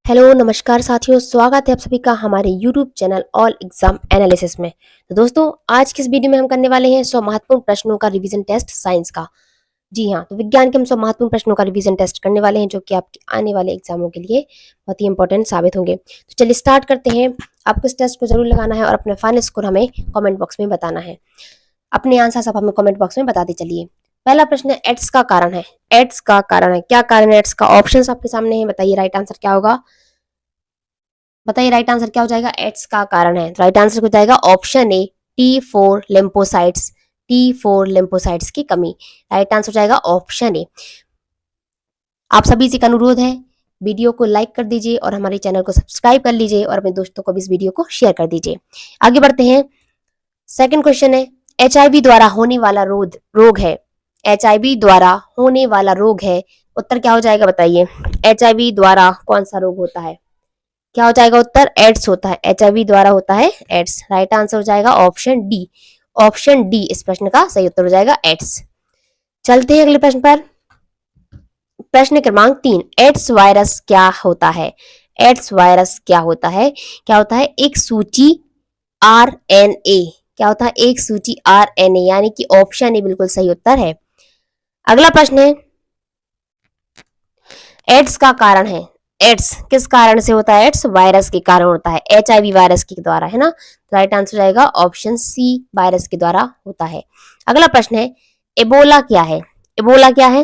Hello नमस्कार साथियों, स्वागत है आप सभी का हमारे YouTube channel all exam analysis में। तो दोस्तों, आज की इस वीडियो में हम करने वाले हैं 100 महत्वपूर्ण प्रश्नों का रिवीजन टेस्ट साइंस का। जी हाँ, तो विज्ञान के हम 100 महत्वपूर्ण प्रश्नों का रिवीजन टेस्ट करने वाले हैं जो कि आपके आने वाले एग्जामों के लिए बहुत ही इंपॉर्टेंट साबित होंगे। तो चलिए स्टार्ट करते हैं। आपको इस टेस्ट को जरूर लगाना है और अपने फाइनल स्कोर हमें कॉमेंट बॉक्स में बताना है। अपने आंसर सब हमें कमेंट बॉक्स में बताते चलिए। पहला प्रश्न है, एड्स का कारण है। एड्स का कारण है, क्या कारण है एड्स का? ऑप्शंस आपके सामने है, बताइए राइट आंसर क्या होगा। बताइए राइट आंसर क्या हो जाएगा। एड्स का कारण है, राइट आंसर हो जाएगा option A, T4 lymphocytes. T4 lymphocytes की कमी, राइट आंसर हो जाएगा ऑप्शन ए। आप सभी से एक अनुरोध है, वीडियो को लाइक कर दीजिए और हमारे चैनल को सब्सक्राइब कर लीजिए और अपने दोस्तों को भी इस वीडियो को शेयर कर दीजिए। आगे बढ़ते हैं। सेकंड क्वेश्चन है, HIV द्वारा होने वाला रोग है। HIV द्वारा होने वाला रोग है, उत्तर क्या हो जाएगा बताइए। HIV द्वारा कौन सा रोग होता है? क्या हो जाएगा उत्तर? एड्स होता है। HIV द्वारा होता है एड्स, राइट आंसर हो जाएगा ऑप्शन डी। ऑप्शन डी इस प्रश्न का सही उत्तर हो जाएगा, एड्स। चलते हैं अगले प्रश्न पर। प्रश्न क्रमांक 3, एड्स वायरस क्या होता है? एड्स वायरस क्या होता है? क्या होता है? एक सूची RNA। क्या होता है? एक सूची RNA, यानी कि ऑप्शन ए बिल्कुल सही उत्तर है। अगला प्रश्न है, एड्स का कारण है। एड्स किस कारण से होता है? एड्स वायरस के कारण होता है, HIV वायरस के द्वारा, है ना। तो राइट आंसर हो जाएगा ऑप्शन सी, वायरस के द्वारा होता है। अगला प्रश्न है, एबोला क्या है? एबोला क्या है?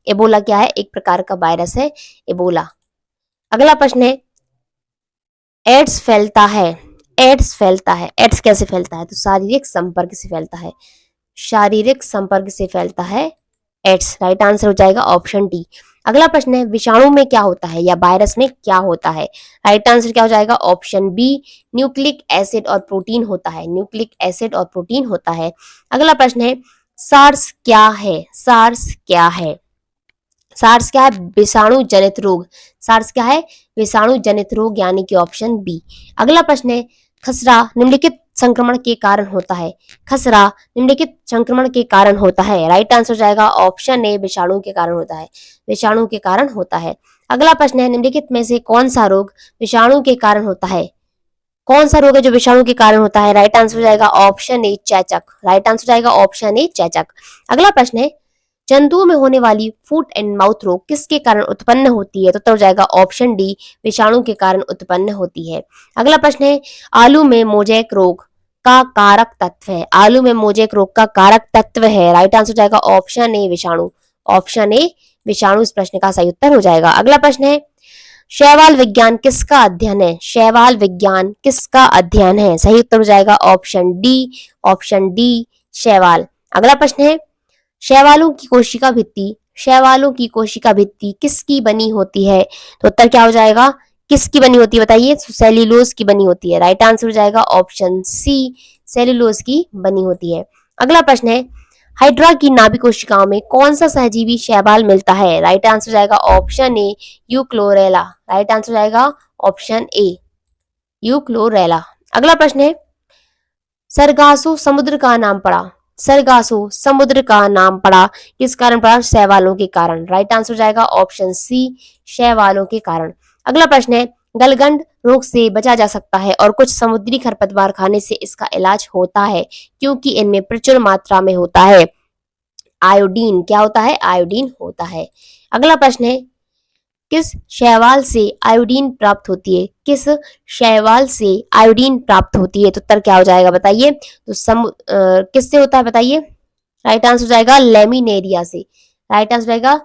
एबोला क्या है? एक प्रकार का वायरस है एबोला। अगला प्रश्न है, एड्स फैलता है। एड्स फैलता है, एड्स कैसे फैलता है? तो शारीरिक संपर्क से फैलता है, शारीरिक संपर्क से फैलता है एड्स, राइट आंसर हो जाएगा ऑप्शन डी। अगला प्रश्न है, विषाणु में क्या होता है या वायरस में क्या होता है? राइट आंसर क्या हो जाएगा ऑप्शन बी, न्यूक्लिक एसिड और प्रोटीन होता है, न्यूक्लिक एसिड और प्रोटीन होता है। अगला प्रश्न है, सार्स क्या है? सार्स क्या है? सार्स क्या है? विषाणु जनित रोग। सार्स क्या है? विषाणु जनित रोग, यानी कि ऑप्शन बी। अगला प्रश्न है, खसरा निम्नलिखित संक्रमण के कारण होता है। खसरा निम्नलिखित संक्रमण के कारण होता है, राइट आंसर हो जाएगा ऑप्शन ए, विषाणु के कारण होता है, विषाणु के कारण होता है। अगला प्रश्न है, निम्नलिखित में से कौन सा रोग विषाणु के कारण होता है? कौन सा रोग है जो विषाणु के कारण होता है? राइट आंसर हो जाएगा ऑप्शन ए, चेचक, राइट आंसर हो जाएगा ऑप्शन ए, चेचक। अगला प्रश्न है, जंतुओं में होने वाली फुट एंड माउथ रोग किसके कारण उत्पन्न होती है? तो उत्तर हो जाएगा ऑप्शन डी, विषाणु के कारण उत्पन्न होती है। अगला प्रश्न है, आलू में मोजैक रोग का कारक तत्व है। आलू में मोजैक रोग का कारक तत्व है, राइट आंसर हो जाएगा ऑप्शन ए, विषाणु। ऑप्शन ए, विषाणु इस प्रश्न का सही उत्तर हो जाएगा। अगला प्रश्न है, शैवाल विज्ञान किसका अध्ययन है? शैवाल विज्ञान किसका अध्ययन है? सही उत्तर हो जाएगा ऑप्शन डी, ऑप्शन डी, शैवाल। अगला प्रश्न है, शैवालों की कोशिका भित्ति, शैवालों की कोशिका भित्ति किसकी बनी होती है? तो उत्तर क्या हो जाएगा? किसकी बनी होती है बताइए। सेल्यूलोज की बनी होती है, राइट आंसर हो जाएगा ऑप्शन सी, सेल्यूलोज की बनी होती है। अगला प्रश्न है, हाइड्रा की नाभि कोशिकाओं में कौन सा सहजीवी शैवाल मिलता है? राइट आंसर हो जाएगा ऑप्शन ए, यूक्लोरेला, राइट आंसर हो जाएगा ऑप्शन ए, यूक्लोरेला। अगला प्रश्न है, सरगासो समुद्र का नाम पड़ा। सरगासो समुद्र का नाम पड़ा किस कारण पड़ा? शैवालों के कारण, राइट आंसर हो जाएगा ऑप्शन सी, शैवालों के कारण। अगला प्रश्न है, गलगंड रोग से बचा जा सकता है और कुछ समुद्री खरपतवार खाने से इसका इलाज होता है क्योंकि इनमें प्रचुर मात्रा में होता है आयोडीन। क्या होता है? आयोडीन होता है। अगला प्रश्न है, किस शैवाल से आयोडीन प्राप्त होती है? किस शैवाल से आयोडीन प्राप्त होती है? तो उत्तर क्या हो जाएगा बताइए। तो किससे होता है बताइए। राइट आंसर हो जाएगा लेमिनेरिया से, राइट आंसर जाएगा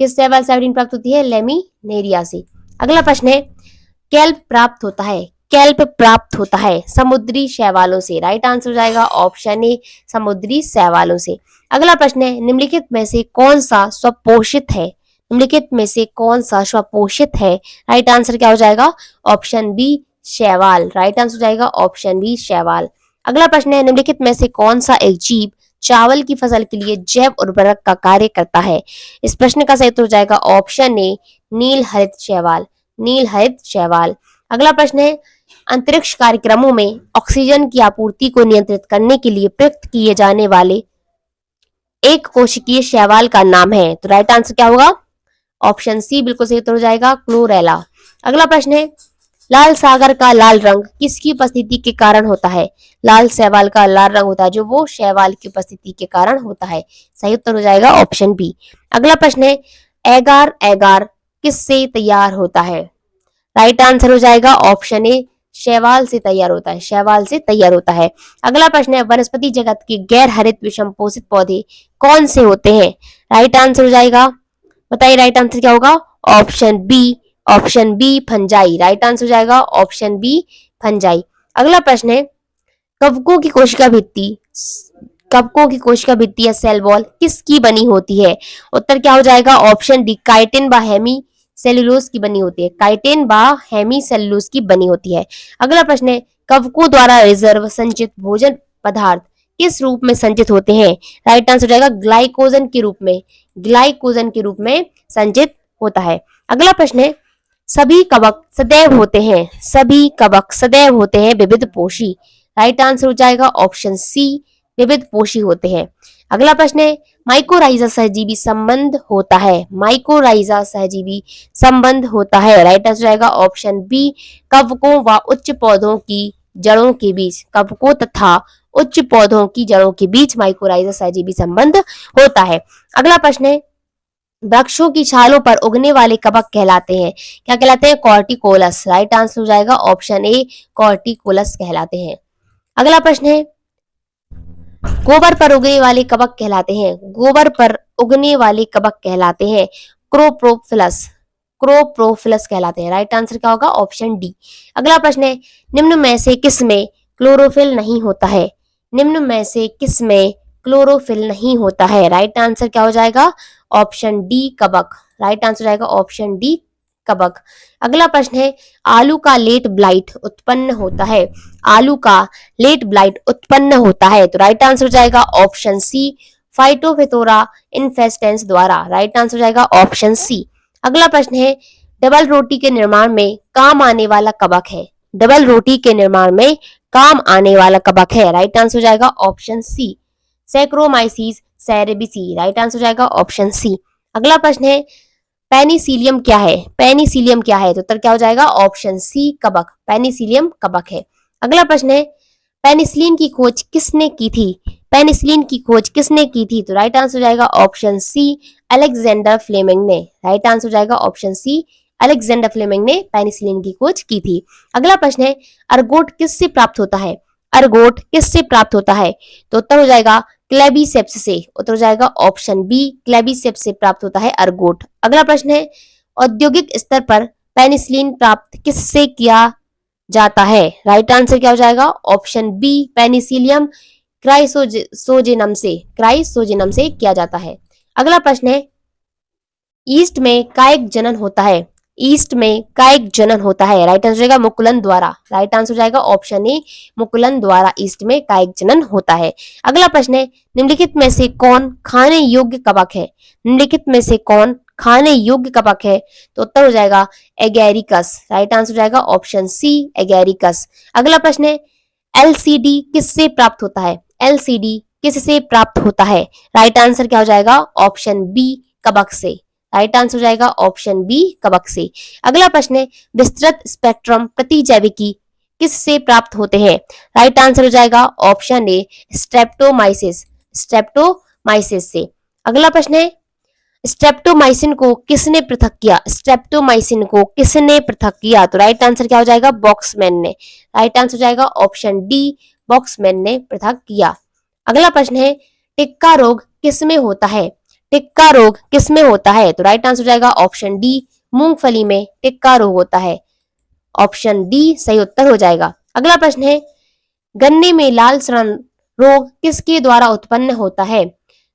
किस शैवाल से आयोडीन प्राप्त होती है? लेमिनेरिया से। अगला प्रश्न है, कैल्प प्राप्त होता है, कैल्प प्राप्त होता है समुद्री शैवालों से, राइट आंसर हो जाएगा ऑप्शन ए, समुद्री शैवालों से। अगला प्रश्न है, निम्नलिखित में से कौन सा स्वपोषित है? निम्नलिखित में से कौन सा स्वपोषित है? राइट आंसर क्या हो जाएगा? ऑप्शन बी, शैवाल, राइट आंसर हो जाएगा ऑप्शन बी, शैवाल। अगला प्रश्न है, निम्नलिखित में से कौन सा एक जीव चावल की फसल के लिए जैव उर्वरक का कार्य करता है? इस प्रश्न का सही उत्तर हो जाएगा ऑप्शन ए, नील हरित शैवाल, नील हरित शैवाल। अगला प्रश्न है, अंतरिक्ष कार्यक्रमों में ऑक्सीजन की आपूर्ति को नियंत्रित करने के लिए प्रयुक्त किए जाने वाले एक कोशिकीय शैवाल का नाम है? तो राइट आंसर क्या होगा? ऑप्शन सी बिल्कुल सही उत्तर हो जाएगा, क्लोरेला, अगला प्रश्न है लाल सागर का लाल रंग किसकी उपस्थिति के कारण होता है? लाल शैवाल का लाल रंग होता है जो वो शैवाल की उपस्थिति के कारण होता है। सही उत्तर हो जाएगा ऑप्शन बी। अगला प्रश्न है एगार एगार किससे तैयार होता है? राइट आंसर हो जाएगा ऑप्शन ए शैवाल से तैयार होता है, शैवाल से तैयार होता है। अगला प्रश्न है वनस्पति जगत के गैर हरित विषम पोषित पौधे कौन से होते हैं? राइट आंसर हो जाएगा, बताइए राइट आंसर क्या होगा? Option B fungi. Right answer हो जाएगा ऑप्शन बी फंजाई। अगला प्रश्न है कवकों की कोशिका भित्ति या सेल वॉल किसकी बनी होती है? उत्तर क्या हो जाएगा? ऑप्शन डी काइटिन व हेमी सेल्यूलोज की बनी होती है, काइटिन व हेमी सेल्यूलोज की बनी होती है। अगला प्रश्न है कवकों द्वारा रिजर्व संचित भोजन पदार्थ किस रूप में संचित होते हैं? राइट आंसर हो जाएगा ग्लाइकोजन के रूप में, ग्लाइकोजन के रूप में संचित होता है। अगला प्रश्न है सभी कवक सदैव होते हैं विविध पोषी। राइट आंसर हो जाएगा ऑप्शन सी विविध पोषी होते हैं। अगला प्रश्न है माइकोराइजा सहजीवी संबंध होता है, माइकोराइजा सहजीवी संबंध होता है। राइट आंसर जाएगा ऑप्शन बी कवकों व उच्च पौधों की जड़ों के बीच, कवकों तथा उच्च पौधों की जड़ों के बीच माइकोराइजा सहजीवी संबंध होता है। अगला प्रश्न है वृक्षों की छालों पर उगने वाले कवक कहलाते हैं, क्या कहलाते हैं? कॉर्टिकोलस। राइट आंसर हो जाएगा ऑप्शन ए कॉर्टिकोलस कहलाते हैं। अगला प्रश्न है गोबर पर उगने वाले कवक कहलाते हैं, गोबर पर उगने वाले कवक कहलाते हैं क्रोप्रोफिलस, क्रोप्रोफिलस कहलाते हैं। राइट आंसर क्या होगा? Option D. अगला प्रश्न है निम्न में से किसमें क्लोरोफिल नहीं होता है? निम्न में से किसमें क्लोरोफिल नहीं होता है? राइट आंसर क्या हो जाएगा? ऑप्शन डी कवक। राइट आंसर जाएगा ऑप्शन डी कवक। अगला प्रश्न है आलू का लेट ब्लाइट उत्पन्न होता है, आलू का लेट ब्लाइट उत्पन्न होता है, तो राइट आंसर हो जाएगा ऑप्शन सी फाइटोफिथोरा इन्फेस्टेंस द्वारा। राइट आंसर हो जाएगा ऑप्शन सी। अगला प्रश्न है डबल रोटी के निर्माण में काम आने वाला कवक है, डबल रोटी के निर्माण में काम आने वाला कवक है। राइट आंसर हो जाएगा option C saccharomyces cerevisiae. Right answer हो जाएगा ऑप्शन सी। अगला प्रश्न है पेनिसिलियम क्या है? पेनिसिलियम क्या है? तो उत्तर क्या हो जाएगा? ऑप्शन सी कवक, पेनिसिलियम कवक है। अगला प्रश्न है पेनिसिलिन की खोज किसने की थी? पेनिसिलिन की खोज किसने की थी? तो राइट आंसर हो जाएगा ऑप्शन सी अलेक्जेंडर फ्लेमिंग ने। राइट आंसर हो जाएगा ऑप्शन सी अलेक्जेंडर फ्लेमिंग ने पेनिसिलिन की खोज की थी। अगला प्रश्न है अर्गोट किससे प्राप्त होता है? अर्गोट किससे प्राप्त होता है? तो उत्तर हो जाएगा क्लेबीसेप्स से। उत्तर हो जाएगा ऑप्शन बी क्लेबीसेप्स से प्राप्त होता है अर्गोट। अगला प्रश्न है औद्योगिक स्तर पर पेनिसिलिन प्राप्त किससे किया जाता है? राइट आंसर क्या हो जाएगा? ऑप्शन बी पेनिसिलियम क्राइसोजेनम से किया जाता है। अगला प्रश्न है ईस्ट में कायिक जनन होता है, ईस्ट में कायिक जनन होता है। राइट आंसर हो जाएगा मुकुलन द्वारा। राइट आंसर हो जाएगा ऑप्शन ए मुकुलन द्वारा ईस्ट में कायिक जनन होता है। अगला प्रश्न है निम्नलिखित में से कौन खाने योग्य कवक है? निम्नलिखित में से कौन खाने योग्य कवक है? तो उत्तर हो जाएगा एगैरिकस। राइट आंसर हो जाएगा ऑप्शन सी एगैरिकस। अगला प्रश्न है एलसीडी किससे प्राप्त होता है? एलसीडी किससे प्राप्त होता है? राइट आंसर क्या हो जाएगा? ऑप्शन बी कवक से। राइट आंसर हो जाएगा ऑप्शन बी कवक से। अगला प्रश्न है विस्तृत स्पेक्ट्रम प्रतिजैविकी किससे प्राप्त होते हैं? राइट आंसर हो जाएगा ऑप्शन ए स्ट्रेप्टोमाइसिस, स्ट्रेप्टोमाइसिस से। अगला प्रश्न है स्ट्रेप्टोमाइसिन को किसने पृथक किया? स्ट्रेप्टोमाइसिन को किसने पृथक किया? तो राइट आंसर क्या हो जाएगा? बॉक्समैन ने। राइट आंसर हो जाएगा ऑप्शन डी बॉक्समैन ने पृथक किया। अगला प्रश्न है टिक्का रोग किसमें होता है? टिक्का रोग किसमें होता है? तो राइट आंसर हो जाएगा ऑप्शन डी मूंगफली में टिक्का रोग होता है। ऑप्शन डी सही उत्तर हो जाएगा। अगला प्रश्न है गन्ने में लाल सड़न रोग किसके द्वारा उत्पन्न होता है?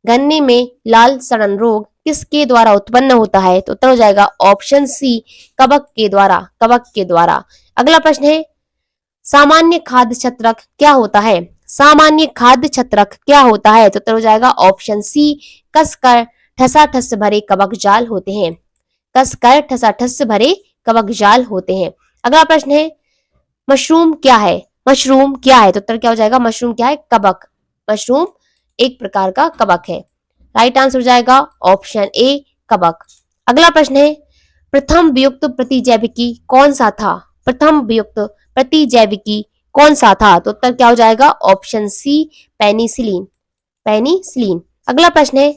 गन्ने में लाल सड़न रोग किसके द्वारा उत्पन्न होता है? तो उत्तर हो जाएगा ऑप्शन सी कवक के द्वारा, कवक के द्वारा। अगला प्रश्न है सामान्य खाद्य छत्रक क्या होता है? सामान्य खाद्य छत्रक क्या होता है? तो उत्तर हो जाएगा ऑप्शन सी कसकर ठसाठस भरे कवक जाल होते हैं, कसकर ठसाठस भरे कवक जाल होते हैं। अगला प्रश्न है मशरूम क्या है? मशरूम क्या है? तो उत्तर क्या हो जाएगा? मशरूम क्या है? कवक। मशरूम एक प्रकार का कवक है। राइट आंसर हो जाएगा ऑप्शन ए कवक। अगला प्रश्न है प्रथम वियुक्त प्रतिजैविकी कौन सा था? प्रथम वियुक्त प्रतिजैविकी कौन सा था? तो उत्तर क्या हो जाएगा? Option C penicillin. पेनिसिलिन। अगला प्रश्न है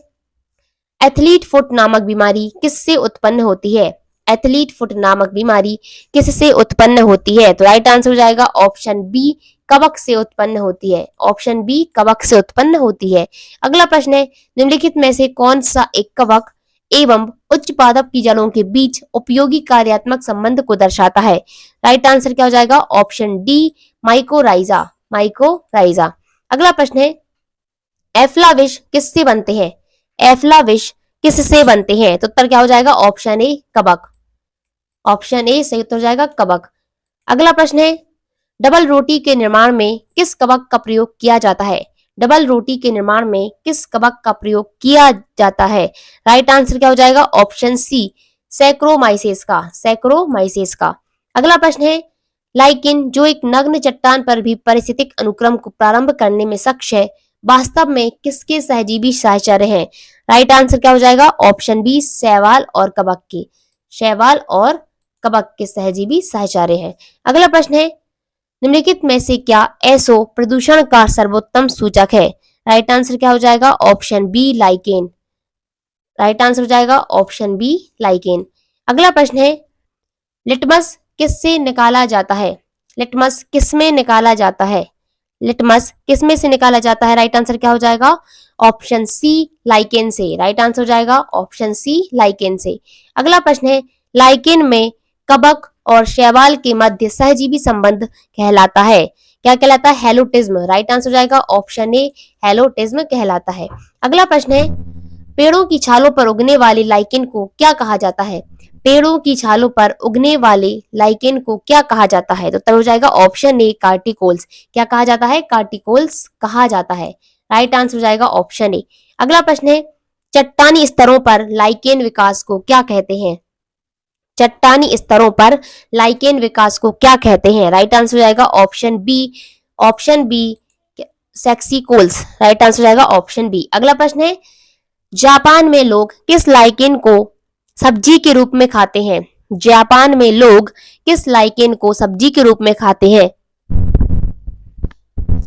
एथलीट फुट नामक बीमारी किससे उत्पन्न होती है? एथलीट फुट नामक बीमारी किससे उत्पन्न होती है? तो राइट आंसर हो जाएगा ऑप्शन बी कवक से उत्पन्न होती है। ऑप्शन बी कवक से उत्पन्न होती है। अगला प्रश्न है निम्नलिखित में से कौन सा एक कवक एवं उच्च पादप की जड़ों के बीच उपयोगी कार्यात्मक संबंध को दर्शाता है? राइट आंसर क्या हो जाएगा? Option D mycorrhiza. माइकोराइजा। अगला प्रश्न है एफ्लाविश किससे बनते हैं? एफ्लाविश किससे बनते हैं? तो उत्तर क्या हो जाएगा? ऑप्शन ए कवक। ऑप्शन ए सही उत्तर हो जाएगा कवक। अगला प्रश्न है डबल रोटी के निर्माण में किस कवक का प्रयोग किया जाता है? डबल रोटी के निर्माण में किस कवक का प्रयोग किया जाता है? राइट आंसर क्या हो जाएगा? ऑप्शन सी सैक्रोमाइसेस का। सैक्रोमाइसेस का। अगला प्रश्न है लाइकिन जो एक नग्न चट्टान पर भी पारिस्थितिक अनुक्रम को प्रारंभ करने में सक्षम है वास्तव में किसके सहजीवी साहचर्य हैं? राइट आंसर क्या हो जाएगा? ऑप्शन बी शैवाल और कवक के। शैवाल और कवक के सहजीवी साहचर्य हैं। अगला प्रश्न है निम्नलिखित में से क्या एसओ प्रदूषण का सर्वोत्तम सूचक है? राइट आंसर क्या हो जाएगा? Option B lichen. Right answer हो जाएगा ऑप्शन बी लाइकेन। अगला प्रश्न है लिटमस किससे निकाला जाता है? लिटमस किसमें निकाला जाता है? लिटमस किसमें से निकाला जाता है? राइट आंसर क्या हो जाएगा? ऑप्शन सी लाइकेन से। राइट आंसर हो जाएगा ऑप्शन सी लाइकेन से। अगला प्रश्न है लाइकेन में कवक और शैवाल के मध्य सहजीवी संबंध कहलाता है। क्या कहलाता है? हेलोटिज्म। राइट आंसर हो जाएगा ऑप्शन ए हेलोटिज्म कहलाता है। अगला प्रश्न है पेड़ों की छालों पर उगने वाले लाइकेन को क्या कहा जाता है? पेड़ों की छालों पर उगने वाले लाइकेन को क्या कहा जाता है? तो उत्तर हो जाएगा ऑप्शन ए कार्टिकोल्स। क्या कहा जाता है? कार्टिकोल्स कहा जाता है। राइट आंसर हो जाएगा ऑप्शन ए। अगला प्रश्न है चट्टानी स्तरों पर लाइकेन विकास को क्या कहते हैं? चट्टानी स्तरों पर लाइकेन विकास को क्या कहते हैं? राइट आंसर हो जाएगा ऑप्शन बी। ऑप्शन बी सेक्सिकोल्स। राइट आंसर हो जाएगा ऑप्शन बी। अगला प्रश्न है जापान में लोग किस लाइकेन को सब्जी के रूप में खाते हैं? जापान में लोग किस लाइकेन को सब्जी के रूप में खाते हैं?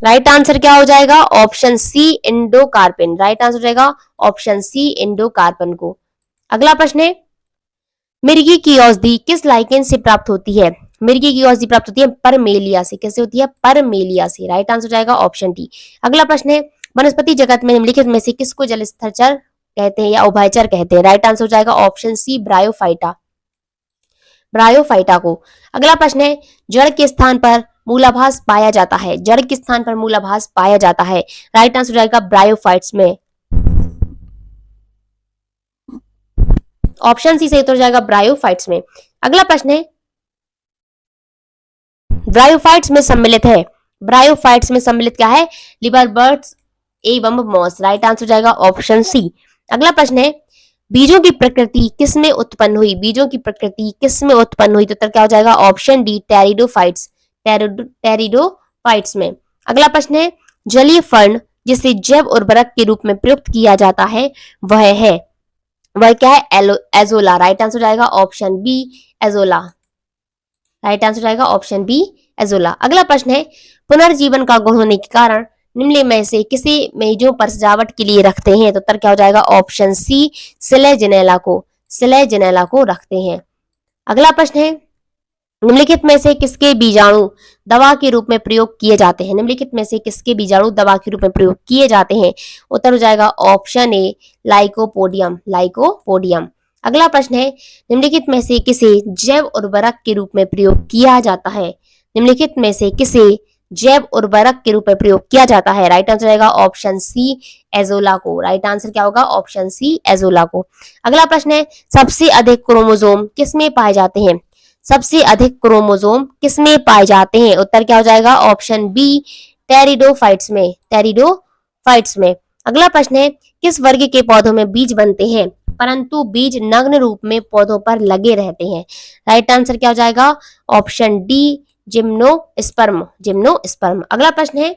राइट आंसर क्या हो जाएगा? ऑप्शन सी इंडोकार्पिन। राइट आंसर हो जाएगा ऑप्शन सी इंडोकार्पिन को। अगला प्रश्न है मिर्गी की औषधि किस लाइकेन से प्राप्त होती है? मिर्गी की औषधि प्राप्त होती है परमेलिया से। कैसे होती है? परमेलिया से। राइट आंसर हो जाएगा ऑप्शन डी। अगला प्रश्न है वनस्पति जगत में निम्नलिखित में से किसको जलस्थरचर कहते हैं या उभयचर कहते हैं? राइट आंसर हो जाएगा ऑप्शन सी ब्रायोफाइटा। ब्रायोफाइटा को। अगला प्रश्न है जड़ के स्थान पर मूलाभास पाया जाता है। जड़ के स्थान पर मूलाभास पाया जाता है। राइट आंसर हो जाएगा ब्रायोफाइट्स में। ऑप्शन सी सही उत्तर हो जाएगा ब्रायोफाइट्स में। अगला प्रश्न है ब्रायोफाइट्स में सम्मिलित है। ब्रायोफाइट्स में सम्मिलित क्या है? लिवरबर्ड्स एवं मॉस। राइट आंसर हो जाएगा ऑप्शन सी। अगला प्रश्न है बीजों की प्रकृति किसमें उत्पन्न हुई? बीजों की प्रकृति किसमें उत्पन्न हुई? तो उत्तर क्या हो जाएगा? Option D pteridophytes. टेरिडोफाइट्स में। अगला प्रश्न है जलीय फर्ण जिसे जैव उर्वरक के रूप में प्रयुक्त किया जाता है वह क्या है? एजोला। राइट आंसर हो जाएगा option B azolla. Right answer हो जाएगा ऑप्शन बी एजोला। अगला प्रश्न है पुनर्जीवन का गुण होने के कारण निम्न में से किसी मेजों पर सजावट के लिए रखते हैं? तो उत्तर क्या हो जाएगा? ऑप्शन सी सिलेजेनेला को। सिलेजेनेला को रखते हैं। अगला प्रश्न है निम्नलिखित में से किसके बीजाणु दवा के रूप में प्रयोग किए जाते हैं? निम्नलिखित में से किसके बीजाणु दवा के रूप में प्रयोग किए जाते हैं? उत्तर हो जाएगा ऑप्शन ए लाइकोपोडियम। लाइकोपोडियम। अगला प्रश्न है निम्नलिखित में से किसे जैव उर्वरक के रूप में प्रयोग किया जाता है? निम्नलिखित में से किसे जैव उर्वरक के रूप में प्रयोग किया जाता है? राइट आंसर रहेगा ऑप्शन सी एजोला को। राइट आंसर क्या होगा? ऑप्शन सी एजोला को। अगला प्रश्न है सबसे अधिक क्रोमोसोम किसमें पाए जाते हैं? सबसे अधिक क्रोमोसोम किसमें पाए जाते हैं? उत्तर क्या हो जाएगा? ऑप्शन बी टेरिडोफाइट्स में। टेरिडोफाइट्स में। अगला प्रश्न है किस वर्ग के पौधों में बीज बनते हैं परंतु बीज नग्न रूप में पौधों पर लगे रहते हैं? राइट आंसर क्या हो जाएगा? Option D gymnosperm. जिम्नोस्पर्म। अगला प्रश्न है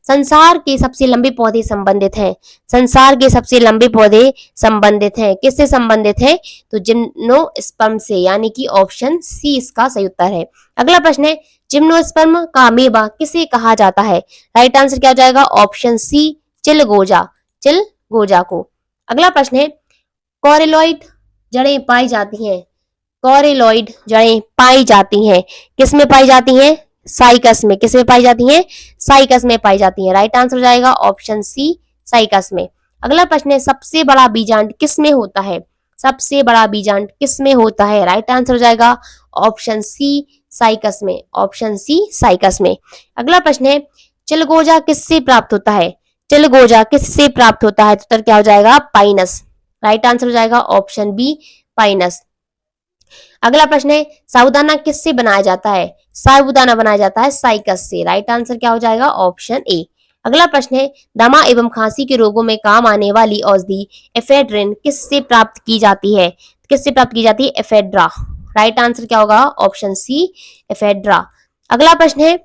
संसार के सबसे लंबे पौधे संबंधित हैं। संसार के सबसे लंबे पौधे संबंधित हैं, किससे संबंधित हैं? तो जिम्नोस्पर्म से, यानी कि ऑप्शन सी इसका सही उत्तर है। अगला प्रश्न है, जिम्नोस्पर्म का अमीबा किसे कहा जाता है? राइट आंसर क्या हो जाएगा? ऑप्शन सी, चिलगोजा, चिलगोजा को। अगला प्रश्न है, कॉरिलॉइड जड़ें पाई जाती हैं। कॉरिलॉइड जड़ें पाई जाती हैं, किसमें पाई जाती हैं? साइकस में। किसमें पाई जाती हैं? साइकस में पाई जाती हैं। राइट आंसर हो जाएगा ऑप्शन सी, साइकस में। अगला प्रश्न है, सबसे बड़ा बीजांड किसमें होता है? सबसे बड़ा बीजांड किसमें होता है? राइट आंसर हो जाएगा ऑप्शन सी, साइकस में। ऑप्शन सी, साइकस में। अगला प्रश्न है, चिलगोजा किससे प्राप्त होता है? चिलगोजा किससे प्राप्त होता है? तो उत्तर क्या हो जाएगा? पाइनस। राइट आंसर हो जाएगा ऑप्शन बी, पाइनस। अगला प्रश्न है, साबूदाना किससे बनाया जाता है? साबूदाना बनाया जाता है साइकस से। राइट आंसर क्या हो जाएगा? Option A. अगला प्रश्न है, दमा एवं खांसी के रोगों में काम आने वाली औषधि एफेड्रिन किससे प्राप्त की जाती है? किससे प्राप्त की जाती है? एफेड्रा। राइट आंसर क्या होगा? Option C, ephedra. अगला प्रश्न है,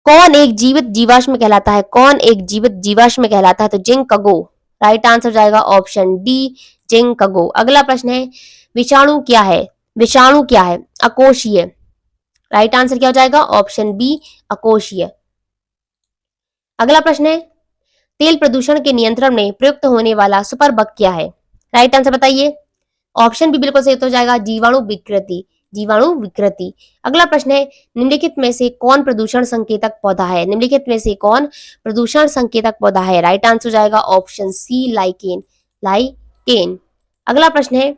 कौन एक जीवित जीवाश्म कहलाता है? कौन एक जीवित जीवाश्म कहलाता है? तो जिंकगो। राइट आंसर जाएगा ऑप्शन डी, जिंकगो। अगला प्रश्न है, विषाणु क्या है? विषाणु क्या है? अकोशीय। राइट आंसर क्या हो जाएगा? ऑप्शन बी, अकोशीय। अगला प्रश्न है, तेल प्रदूषण के नियंत्रण में प्रयुक्त होने वाला सुपर बग क्या है? राइट आंसर बताइए। ऑप्शन बी बिल्कुल सही हो जाएगा, जीवाणु विकृति। जीवाणु विकृति। अगला प्रश्न है, निम्नलिखित में से कौन प्रदूषण संकेतक पौधा है? निम्नलिखित में से कौन प्रदूषण संकेतक पौधा है? राइट आंसर हो जाएगा ऑप्शन सी, लाइकेन। लाइकेन। अगला प्रश्न है,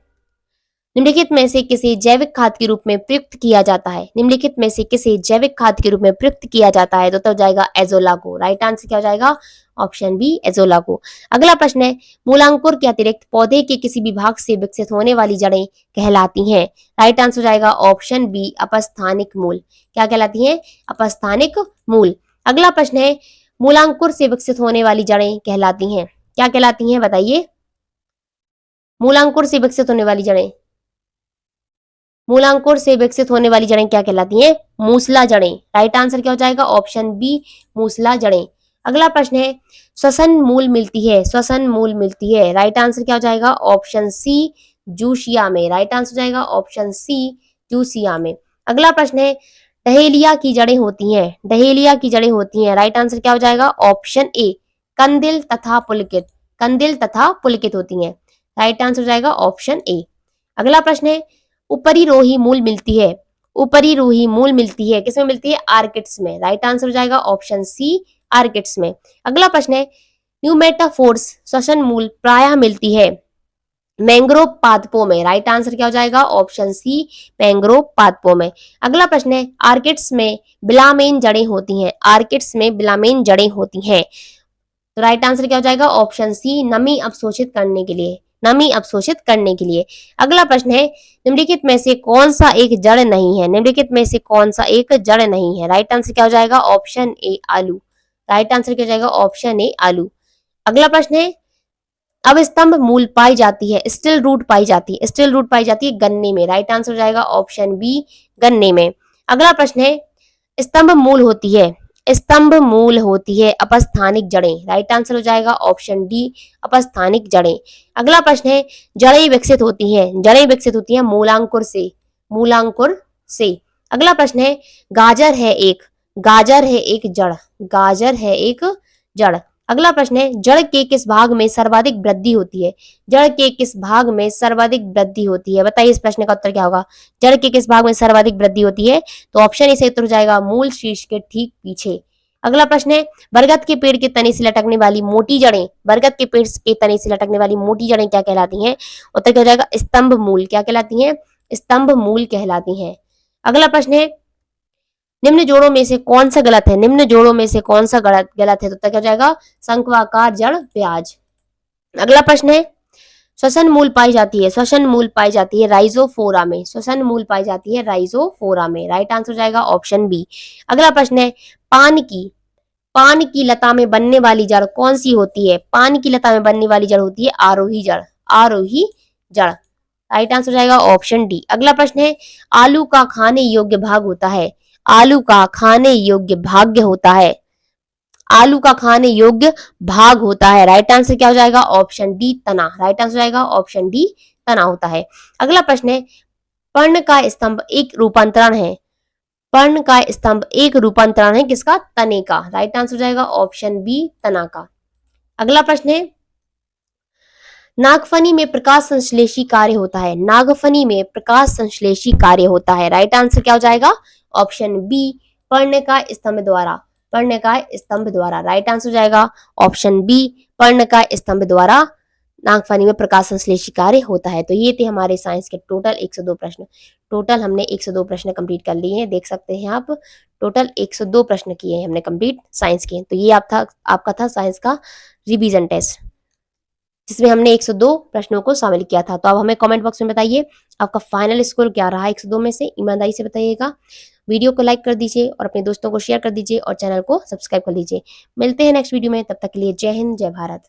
निम्नलिखित में से किसे जैविक खाद के रूप में प्रयुक्त किया जाता है? निम्नलिखित में से किसे जैविक खाद के रूप में प्रयुक्त किया जाता है? तो जाएगा एजोला को। राइट आंसर क्या हो जाएगा? ऑप्शन बी, एजोला को। अगला प्रश्न है, मूलांकुर के अतिरिक्त पौधे के किसी भी भाग से विकसित होने वाली जड़ें कहलाती हैं? राइट आंसर हो जाएगा ऑप्शन बी, अपस्थानिक मूल। क्या कहलाती हैं? अपस्थानिक मूल। अगला प्रश्न है, मूलांकुर से विकसित होने वाली जड़ें कहलाती हैं, क्या कहलाती हैं? बताइए। मूलांकुर से विकसित होने वाली जड़ें, मूलांकुर से विकसित होने वाली जड़ें क्या कहलाती हैं? मूसला जड़ें। राइट आंसर क्या हो जाएगा? ऑप्शन बी, मूसला जड़ें। अगला प्रश्न है, श्वसन मूल मिलती है, श्वसन मूल मिलती है। राइट आंसर क्या हो जाएगा? ऑप्शन सी, जूशिया में। राइट आंसर हो जाएगा ऑप्शन सी, जूशिया में। अगला प्रश्न है, डहेलिया की जड़ें होती हैं, डहेलिया की जड़ें होती हैं। राइट आंसर क्या हो जाएगा? ऑप्शन ए, कंदिल तथा पुलकित। कंदिल तथा पुलकित होती हैं। राइट आंसर हो जाएगा ऑप्शन ए। अगला प्रश्न है, ऊपरी रोही मूल मिलती है, ऊपरी रोही मूल मिलती है, किसमें मिलती है? आर्किड्स में। राइट आंसर हो जाएगा ऑप्शन सी, आर्किड्स में। अगला प्रश्न है, न्यूमेटाफोर्स श्वसन मूल प्रायः मिलती है मैंग्रोव पादपों में। राइट आंसर क्या हो जाएगा? ऑप्शन सी, मैंग्रोव पादपों में। अगला प्रश्न है, आर्किड्स में बिलामेन जड़ें होती हैं, आर्किड्स में बिलामेन जड़ें होती हैं। तो राइट आंसर क्या हो जाएगा? ऑप्शन सी, नमी अवशोषित करने के लिए, नमी अवशोषित करने के लिए। अगला प्रश्न है, निम्नलिखित में से कौन सा एक जड़ नहीं है? निम्नलिखित में से कौन सा एक जड़ नहीं है? राइट आंसर क्या हो जाएगा? ऑप्शन ए, आलू। राइट आंसर क्या हो जाएगा? ऑप्शन ए, आलू। अगला प्रश्न है, अवस्तंभ मूल पाई जाती है, स्टिल रूट पाई जाती है, स्टिल रूट पाई जाती है गन्ने में। राइट आंसर हो जाएगा ऑप्शन बी, गन्ने में। अगला प्रश्न है, स्तंभ मूल होती है, स्तंभ मूल होती है अपस्थानिक जड़ें। राइट आंसर हो जाएगा ऑप्शन डी, अपस्थानिक जड़ें। अगला प्रश्न है, जड़ें विकसित होती हैं, जड़ें विकसित होती हैं मूलांकुर से, मूलांकुर से। अगला प्रश्न है, गाजर है एक, गाजर है एक जड़, गाजर है एक जड़। अगला प्रश्न है, जड़ के किस भाग में सर्वाधिक वृद्धि होती है? जड़ के किस भाग में सर्वाधिक वृद्धि होती है? बताइए इस प्रश्न का उत्तर क्या होगा? जड़ के किस भाग में सर्वाधिक वृद्धि होती है? तो ऑप्शन ए सही उत्तर हो जाएगा, मूल शीर्ष के ठीक पीछे। अगला प्रश्न है, बरगद के पेड़ के तने से लटकने वाली मोटी जड़ें, बरगद के पेड़ के तने से लटकने वाली मोटी जड़ें क्या कहलाती हैं? उत्तर क्या हो जाएगा? स्तंभ मूल। क्या कहलाती हैं? स्तंभ मूल कहलाती हैं। अगला प्रश्न है, निम्न जोड़ों में से कौन सा गलत है? निम्न जोड़ों में से कौन सा गलत है? तो क्या हो जाएगा? शंक्वाकार जड़ ब्याज। अगला प्रश्न है, श्वसन मूल पाई जाती है, श्वसन मूल पाई जाती है राइजोफोरा में, श्वसन मूल पाई जाती है राइजोफोरा में। राइट आंसर हो जाएगा ऑप्शन बी। अगला प्रश्न है, पान की लता में बनने वाली जड़ कौन सी होती है? पान की लता में बनने वाली जड़ होती है आरोही जड़, आरोही जड़। राइट आंसर हो जाएगा ऑप्शन डी। अगला प्रश्न है, आलू का खाने योग्य भाग होता है, आलू का खाने योग्य भाग्य होता है? आलू का खाने योग्य भाग होता है। राइट आंसर क्या हो जाएगा? ऑप्शन डी तना। राइट आंसर हो जाएगा ऑप्शन डी तना होता है। अगला प्रश्न है, पर्ण का स्तंभ एक रूपांतरण है। पर्ण का स्तंभ एक रूपांतरण है किसका? तने का। राइट आंसर हो जाएगा ऑप्शन बी तना का। अगला प्रश्न है, नागफनी में प्रकाश संश्लेषी कार्य होता है। नागफनी में प्रकाश संश्लेषी कार्य होता है। राइट आंसर क्या हो जाएगा? ऑप्शन बी पर्ण का स्तंभ द्वारा। पर्ण का स्तंभ द्वारा। राइट आंसर हो जाएगा ऑप्शन बी पर्ण का स्तंभ द्वारा नागफनी में प्रकाश संश्लेषी कार्य होता है। तो ये थे हमारे साइंस के टोटल 102 प्रश्न। टोटल हमने 102 प्रश्न कंप्लीट कर लिए हैं, देख सकते हैं आप। टोटल 102 प्रश्न किए हैं हमने कंप्लीट साइंस के। तो ये आपका था साइंस का रिवीजन टेस्ट, जिसमें हमने 102 प्रश्नों को शामिल किया था। तो अब हमें कमेंट बॉक्स में बताइए आपका फाइनल स्कोर क्या रहा 102 में से, ईमानदारी से बताइएगा। वीडियो को लाइक कर दीजिए और अपने दोस्तों को शेयर कर दीजिए और चैनल को सब्सक्राइब कर लीजिए। मिलते हैं नेक्स्ट वीडियो में, तब तक के लिए जय हिंद, जय भारत।